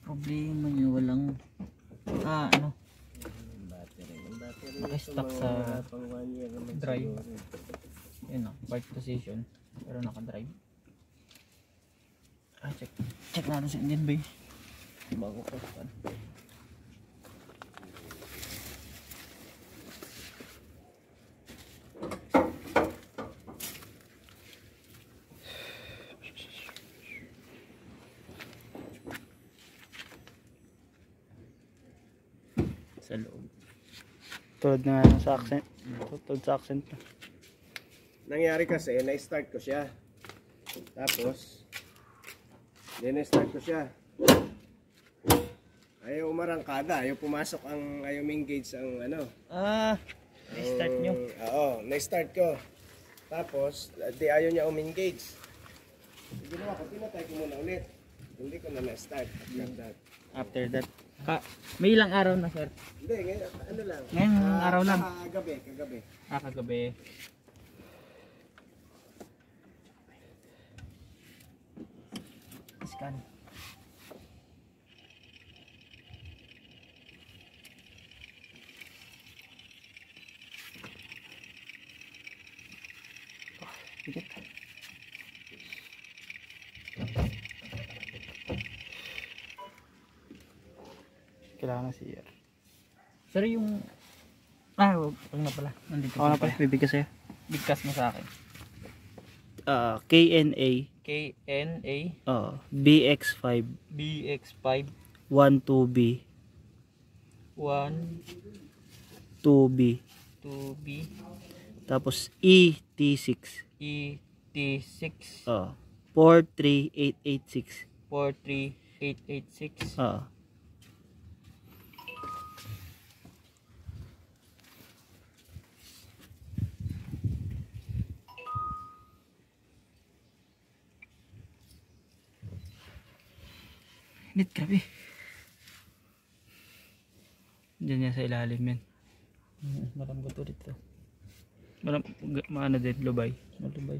problema nyo, walang ano, naka-stuck sa drive. Yun o, park position, pero naka-drive. Check natin sa engine bay bago ko pan. Sa loob. Tulad nga sa accent. Tulad sa accent. Nangyari kasi, na-start ko siya. Tapos, na-start ko siya. Ayaw umarangkada, ayaw pumasok ang, ayaw engage ang ano. Na-start nyo? Oo, na-start ko. Tapos, di ayaw niya umengage. Ginawa ko, pinatay ko muna ulit. Hindi ko na na-start. After that. May ilang araw na, sir? Hindi, ngayon, ano lang. Ngayong araw lang? Kagabi. Kagabi. Scan. Bigat. Kailangan CR. Sir, yung wag na pala. Nandito. Ako na pala, bibigkas sa'yo. Bigkas mo sa akin. KNA. KNA. BX5. BX5. 12B. 2B. 2B. Tapos ET6. ET6. 43886. 43886. Init, grabe. Diyan yan sa ilalim yan. Malambot ulit to. Maano din, lubay. Malubay.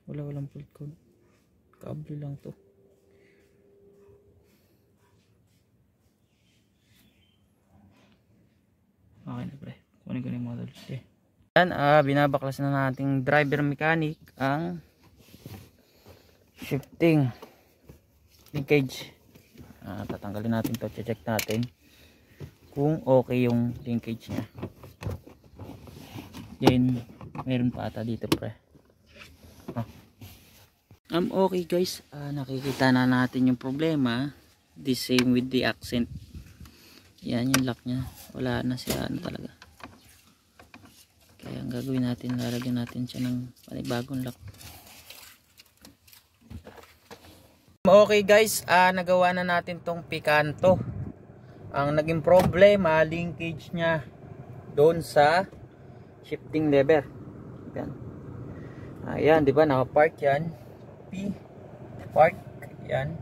Walang fault code. Kable lang to. Okay na pre. Kunin ko na yung model. Okay. Yan, binabaklas na nating driver mechanic ang shifting linkage. Tatanggalin natin to, check natin kung okay yung linkage nya. Then meron pa ata dito pre. Okay guys, nakikita na natin yung problema. The same with the accent. Yan yung lock nya, wala na siya ano talaga. Kaya ang gagawin natin, lalagyan natin siya ng panibagong lock. Okay guys, nagawa na natin tong pikanto. Ang naging problema, linkage nya doon sa shifting lever. Yan. Ayan, di ba? Naka-park yan. Park. Yan.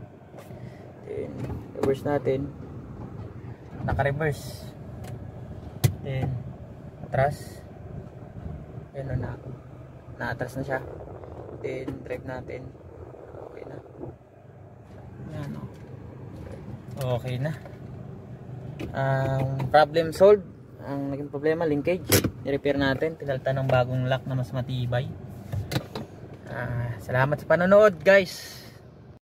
Then, reverse natin. Naka-reverse. Then, atras. Yan na. Na-atras na siya. Then, drive natin. Okay na. Yan o. Okay na. Problem solved. Ang naging problema, linkage. I-repair natin. Pinalitan ng bagong lock na mas matibay. Salamat sa panonood guys.